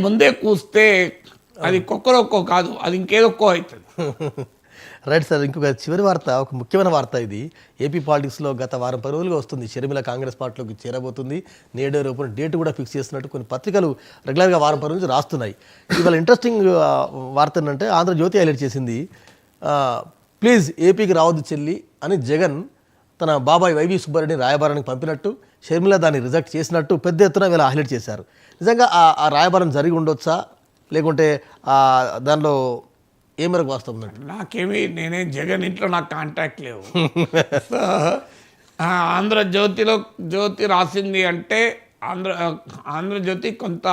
ముందే కూస్తే అది కుక్కరొక్కో కాదు, అది ఇంకేదొక్కో అవుతుంది. రైట్ సార్, ఇంకొక చివరి వార్త, ఒక ముఖ్యమైన వార్త ఇది. ఏపీ పాలిటిక్స్లో గత వారం 10 రోజులుగా వస్తుంది. షర్మిల కాంగ్రెస్ పార్టీలోకి చేరబోతుంది. నేడు రేపు డేట్ కూడా ఫిక్స్ చేస్తున్నట్టు కొన్ని పత్రికలు రెగ్యులర్గా వారం 10 రోజులు రాస్తున్నాయి. ఇవాళ ఇంట్రెస్టింగ్ వార్త ఏంటంటే ఆంధ్రజ్యోతి హైలైట్ చేసింది, ప్లీజ్ ఏపీకి రావద్దు చెల్లి అని జగన్ తన బాబాయ్ వైవి సుబ్బారెడ్డిని రాయబారానికి పంపినట్టు, షర్మిల దాన్ని రిజెక్ట్ చేసినట్టు పెద్ద ఎత్తున వీళ్ళ హైలైట్ చేశారు. నిజంగా ఆ రాయబారం జరిగి ఉండొచ్చా, లేకుంటే దానిలో ఏ మేరకు వాస్తవం ఉందండి? నాకేమి, నేనేం జగన్ ఇంట్లో నాకు కాంటాక్ట్ లేవు. సో ఆంధ్రజ్యోతి రాసింది అంటే ఆంధ్రజ్యోతి కొంత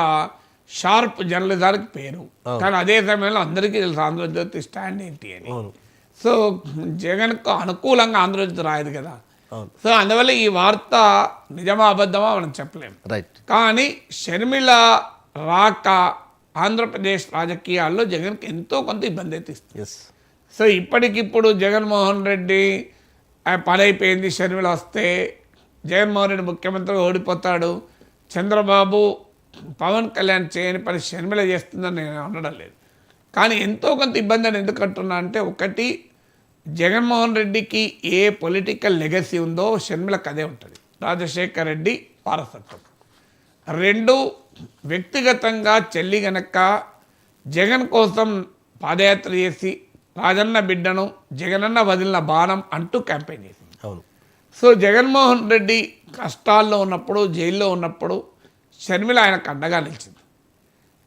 షార్ప్ జర్నలిజానికి పేరు, కానీ అదే సమయంలో అందరికీ తెలుసు ఆంధ్రజ్యోతి స్టాండ్ ఏంటి అని. సో జగన్కు అనుకూలంగా ఆంధ్రజ్యోతి రాయదు కదా. సో అందువల్ల ఈ వార్త నిజమా అబద్ధమా మనం చెప్పలేము. రైట్. కానీ షర్మిల రాక ఆంధ్రప్రదేశ్ రాజకీయాల్లో జగన్కి ఎంతో కొంత ఇబ్బంది అయితే ఇస్తుంది. సో ఇప్పటికిప్పుడు జగన్మోహన్ రెడ్డి పని అయిపోయింది, షర్మిల వస్తే జగన్మోహన్ రెడ్డి ముఖ్యమంత్రిగా ఓడిపోతాడు, చంద్రబాబు పవన్ కళ్యాణ్ చేయని పని షర్మిల చేస్తుందని నేను అనడం లేదు. కానీ ఎంతో కొంత ఇబ్బంది అని ఎందుకు అంటున్నా అంటే, ఒకటి జగన్మోహన్ రెడ్డికి ఏ పొలిటికల్ లెగసీ ఉందో షర్మిలకు అదే ఉంటుంది, రాజశేఖర్ రెడ్డి వారసత్వం. రెండు, వ్యక్తిగతంగా చెల్లి గనక జగన్ కోసం పాదయాత్ర చేసి రాజన్న బిడ్డను జగనన్న వదిలిన బాణం అంటూ క్యాంపెయిన్ చేసింది. అవును. సో జగన్మోహన్ రెడ్డి కష్టాల్లో ఉన్నప్పుడు, జైల్లో ఉన్నప్పుడు షర్మిల ఆయనకు అండగా నిలిచింది.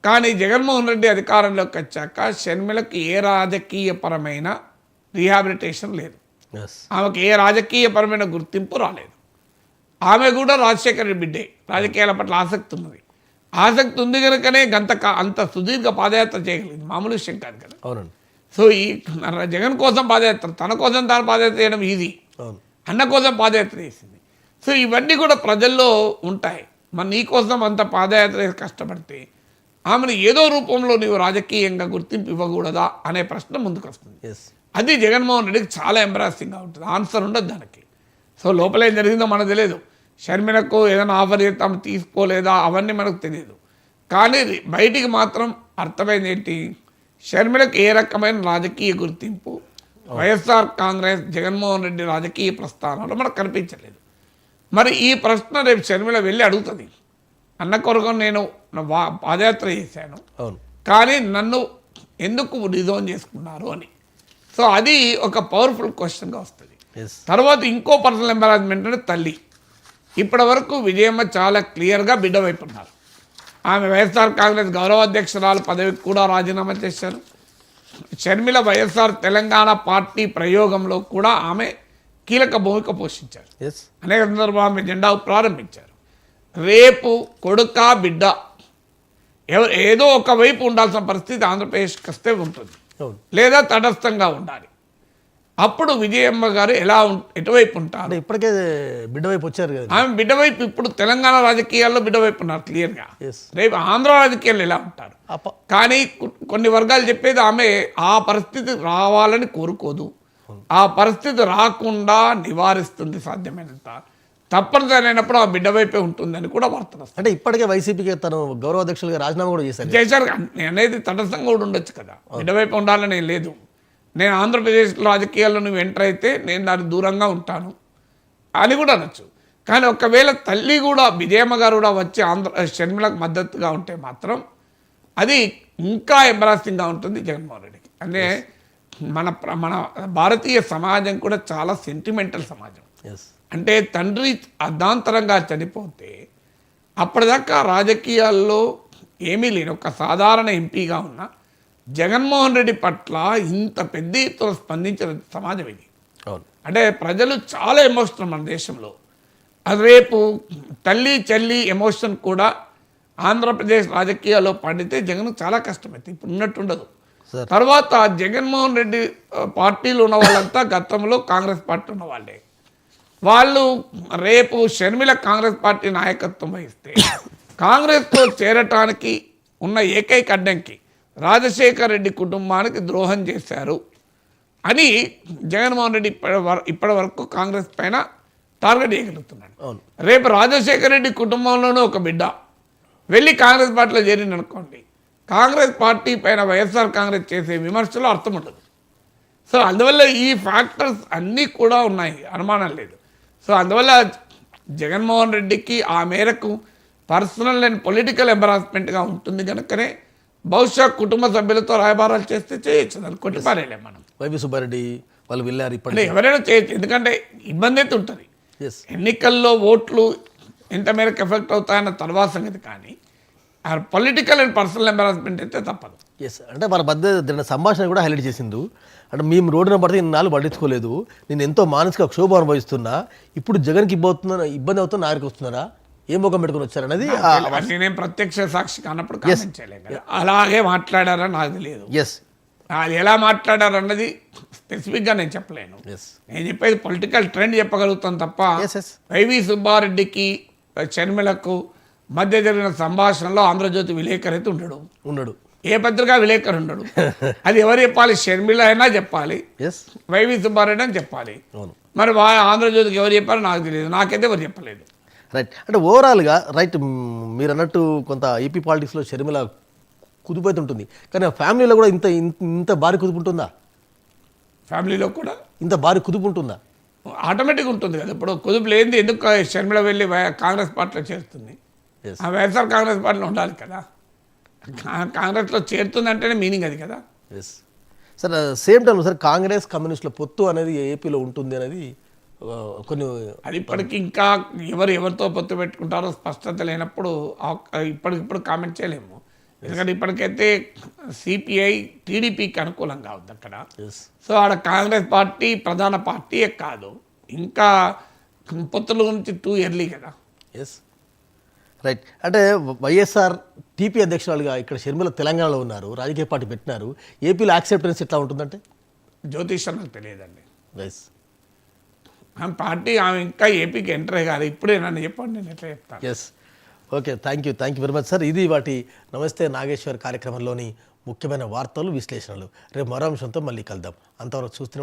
కానీ జగన్మోహన్ రెడ్డి అధికారంలోకి వచ్చాక షర్మిలకు ఏ రాజకీయపరమైన రీహాబిలిటేషన్ లేదు, ఆమెకు ఏ రాజకీయపరమైన గుర్తింపు రాలేదు. ఆమె కూడా రాజశేఖర రెడ్డి బిడ్డే, రాజకీయాల పట్ల ఆసక్తి ఉన్నది. ఆసక్తి ఉంది కనుకనే అంత సుదీర్ఘ పాదయాత్ర చేయగలిగింది, మామూలు విషయం కాదు కదా. అవునండి. సో ఈ జగన్ కోసం పాదయాత్ర, తన కోసం తాను పాదయాత్ర చేయడం ఈజీ, అన్న కోసం పాదయాత్ర చేసింది. సో ఇవన్నీ కూడా ప్రజల్లో ఉంటాయి. మరి నీ కోసం అంత పాదయాత్ర కష్టపడితే ఆమెను ఏదో రూపంలో నీవు రాజకీయంగా గుర్తింపు ఇవ్వకూడదా అనే ప్రశ్న ముందుకు వస్తుంది. అది జగన్మోహన్ రెడ్డికి చాలా ఎంబరాసింగ్గా ఉంటుంది, ఆన్సర్ ఉండదు దానికి. సో లోపల ఏం జరిగిందో మనకు తెలియదు, షర్మిలకు ఏదైనా ఆఫర్ చేస్తాం తీసుకోలేదా అవన్నీ మనకు తెలియదు. కానీ బయటికి మాత్రం అర్థమైంది ఏంటి, షర్మిలకు ఏ రకమైన రాజకీయ గుర్తింపు వైఎస్ఆర్ కాంగ్రెస్ జగన్మోహన్ రెడ్డి రాజకీయ ప్రస్థానంలో మనకు కనిపించలేదు. మరి ఈ ప్రశ్న రేపు షర్మిల వెళ్ళి అడుగుతుంది, అన్న కొరకు నేను పాదయాత్ర చేశాను కానీ నన్ను ఎందుకు రిజోన్ చేసుకున్నారు అని. సో అది ఒక పవర్ఫుల్ క్వశ్చన్గా వస్తుంది. తర్వాత ఇంకో పర్సనల్ ఎంబరాస్మెంట్ అంటే తల్లి. ఇప్పటి వరకు విజయమ్మ చాలా క్లియర్గా బిడ్డ వైపు ఉన్నారు. ఆమె వైఎస్ఆర్ కాంగ్రెస్ గౌరవాధ్యక్షురాలు పదవికి కూడా రాజీనామా చేశారు. షర్మిల వైఎస్ఆర్ తెలంగాణ పార్టీ ప్రయోగంలో కూడా ఆమె కీలక భూమిక పోషించారు. అనేక సందర్భాలు ఆమె జెండా ప్రారంభించారు. రేపు కొడుక బిడ్డ ఏదో ఒక వైపు ఉండాల్సిన పరిస్థితి ఆంధ్రప్రదేశ్కి వస్తే ఉంటుంది, లేదా తటస్థంగా ఉండాలి. అప్పుడు విజయమ్మ గారు ఎటువైపు ఉంటారు? ఇప్పటికే బిడ్డ వైపు వచ్చారు కదా. ఆమె బిడ్డ వైపు ఇప్పుడు తెలంగాణ రాజకీయాల్లో బిడ్డ వైపు ఉన్నారు క్లియర్గా. రేపు ఆంధ్ర రాజకీయాల్లో ఎలా ఉంటారు? కానీ కొన్ని వర్గాలు చెప్పేది ఆమె ఆ పరిస్థితి రావాలని కోరుకోదు, ఆ పరిస్థితి రాకుండా నివారిస్తుంది సాధ్యమైనంత. తప్పనిసరి అయినప్పుడు ఆ బిడ్డ వైపే ఉంటుందని కూడా వార్తలు వస్తాయి. అంటే ఇప్పటికే వైసీపీకి తను గౌరవాధ్యక్షులుగా రాజీనామా కూడా చేశారు. అనేది తటస్థంగా కూడా ఉండొచ్చు కదా, బిడ్డ వైపు ఉండాలని లేదు. నేను ఆంధ్రప్రదేశ్ రాజకీయాల్లో నువ్వు ఎంటర్ అయితే నేను దానికి దూరంగా ఉంటాను అని కూడా అనొచ్చు. కానీ ఒకవేళ తల్లి కూడా విజయమ్మ గారు కూడా వచ్చి షర్మిలకు మద్దతుగా ఉంటే మాత్రం అది ఇంకా ఎంబరాసింగ్గా ఉంటుంది జగన్మోహన్ రెడ్డికి. అంటే మన భారతీయ సమాజం కూడా చాలా సెంటిమెంటల్ సమాజం. అంటే తండ్రి అర్ధాంతరంగా చనిపోతే అప్పటిదాకా రాజకీయాల్లో ఏమీ లేని ఒక సాధారణ ఎంపీగా ఉన్న జగన్మోహన్ రెడ్డి పట్ల ఇంత పెద్ద ఎత్తున స్పందించిన సమాజం ఇది. అంటే ప్రజలు చాలా ఎమోషనల్ మన దేశంలో. అది రేపు తల్లి చెల్లి ఎమోషన్ కూడా ఆంధ్రప్రదేశ్ రాజకీయాల్లో పండితే జగన్ చాలా కష్టమైతే ఇప్పుడు ఉన్నట్టుండదు. తర్వాత జగన్మోహన్ రెడ్డి పార్టీలో ఉన్న వాళ్ళంతా గతంలో కాంగ్రెస్ పార్టీ ఉన్న వాళ్ళే. వాళ్ళు రేపు షర్మిల కాంగ్రెస్ పార్టీ నాయకత్వం వహిస్తే కాంగ్రెస్తో చేరటానికి ఉన్న ఏకైక అడ్డంకి రాజశేఖర్ రెడ్డి కుటుంబానికి ద్రోహం చేశారు అని జగన్మోహన్ రెడ్డి ఇప్పటి వరకు కాంగ్రెస్ పైన టార్గెట్ చేయగలుగుతున్నాడు. రేపు రాజశేఖర రెడ్డి కుటుంబంలోనూ ఒక బిడ్డ వెళ్ళి కాంగ్రెస్ పార్టీలో చేరింది అనుకోండి, కాంగ్రెస్ పార్టీ పైన వైఎస్ఆర్ కాంగ్రెస్ చేసే విమర్శలో అర్థం ఉండదు. సో అందువల్ల ఈ ఫ్యాక్టర్స్ అన్నీ కూడా ఉన్నాయి, అనుమానం లేదు. సో అందువల్ల జగన్మోహన్ రెడ్డికి ఆ మేరకు పర్సనల్ అండ్ పొలిటికల్ ఎంబరాస్మెంట్గా ఉంటుంది కనుకనే బహుశా కుటుంబ సభ్యులతో రాయబారాలు చేస్తే చేయొచ్చు, దాన్ని కొట్టిపారేయలేం మనం. వైవి సుబ్బారెడ్డి వాళ్ళు వెళ్ళారు అంటే ఇప్పటికే. ఎవరైనా చేయొచ్చు, ఎందుకంటే ఇబ్బంది అయితే ఉంటుంది. ఎస్ ఎన్నికల్లో ఓట్లు ఎంత మేరకు ఎఫెక్ట్ అవుతాయన్న తర్వాత సంగతి, కానీ ఆ పొలిటికల్ అండ్ పర్సనల్ ఎంబరాస్మెంట్ అయితే తప్పదు. ఎస్ అంటే వాళ్ళ మధ్య జరిగిన సంభాషణ కూడా హైలైట్ చేసిండు. అంటే మేము రోడ్డున పడితే ఇన్నాళ్ళు పట్టించుకోలేదు, నేను ఎంతో మానసిక క్షోభ అనుభవిస్తున్నా, ఇప్పుడు జగన్కి ఇబ్బంది అవుతున్నా నాయకు వస్తున్నారా, ఏ ముఖం పెట్టుకుని వచ్చారనేది. అవన్నీ నేను ప్రత్యక్ష సాక్షి కానప్పుడు కామెంట్ చేయలేను కదా. అలాగే మాట్లాడారని నాకు తెలియదు. ఎస్ అది ఎలా మాట్లాడారన్నది స్పెసిఫిక్గా నేను చెప్పలేను. ఎస్ నేను చెప్పేది పొలిటికల్ ట్రెండ్ చెప్పగలుగుతాను తప్ప ఎస్ ఎస్ వైవి సుబ్బారెడ్డికి షర్మిలకు మధ్య జరిగిన సంభాషణలో ఆంధ్రజ్యోతి విలేకరు అయితే ఉన్నాడు, ఏ పత్రికా విలేకరు ఉండడు. అది ఎవరు చెప్పాలి? షర్మిల అయినా చెప్పాలి, ఎస్ వైవి సుబ్బారెడ్డి అని చెప్పాలి. అవును మరి ఆంధ్రజ్యోతికి ఎవరు చెప్పారో నాకు తెలియదు, నాకైతే ఎవరు చెప్పలేదు. రైట్. అంటే ఓవరాల్గా రైట్ మీరు అన్నట్టు కొంత ఏపీ పాలిటిక్స్లో షర్మిల కుదిపోతుంటుంది, కానీ ఫ్యామిలీలో కూడా ఇంత ఇంత భారీ కుదుపు ఉంటుందా? ఫ్యామిలీలో కూడా ఇంత భారీ కుదుపు ఉంటుందా? ఆటోమేటిక్గా ఉంటుంది కదా. ఇప్పుడు కుదుపు లేనిది ఎందుకు షర్మిల వెళ్ళి కాంగ్రెస్ పార్టీలో చేరుతుంది? Yes. ఆ వైఎస్ఆర్ కాంగ్రెస్ పార్టీలో ఉండాలి కదా. కాంగ్రెస్లో చేరుతుంది అంటేనే మీనింగ్ అది కదా. Yes sir. Same time sir Congress కమ్యూనిస్టుల పొత్తు అనేది ఏపీలో ఉంటుంది అనేది కొన్ని అది ఇప్పటికి ఇంకా ఎవరితో పొత్తు పెట్టుకుంటారో స్పష్టత లేనప్పుడు ఇప్పటికిప్పుడు కామెంట్ చేయలేము. ఎందుకంటే ఇప్పటికైతే సిపిఐ టీడీపీకి అనుకూలంగా ఉంది అక్కడ. ఎస్ సో ఆడ కాంగ్రెస్ పార్టీ ప్రధాన పార్టీయే కాదు, ఇంకా పొత్తుల గురించి టూ ఇయర్లీ కదా. Yes right. అంటే వైఎస్ఆర్ టీపీ అధ్యక్షురాలుగా ఇక్కడ షర్మిల తెలంగాణలో ఉన్నారు, రాజకీయ పార్టీ పెట్టినారు, ఏపీలో యాక్సెప్టెన్స్ ఎట్లా ఉంటుందంటే? జ్యోతిషం నాకు తెలియదండి. ఎస్ ఆమె పార్టీ ఆమె ఇంకా ఏపీకి ఎంటర్ అయ్యారు, ఇప్పుడే నన్ను చెప్పండి, నేను ఎట్లా చెప్తాను. Yes okay, thank you very much sir. ఇది వాటి నమస్తే నాగేశ్వర్ కార్యక్రమంలోని ముఖ్యమైన వార్తలు, విశ్లేషణలు. రేపు మరో అంశంతో మళ్ళీ కలుద్దాం. అంతవరకు చూస్తూనే ఉండండి.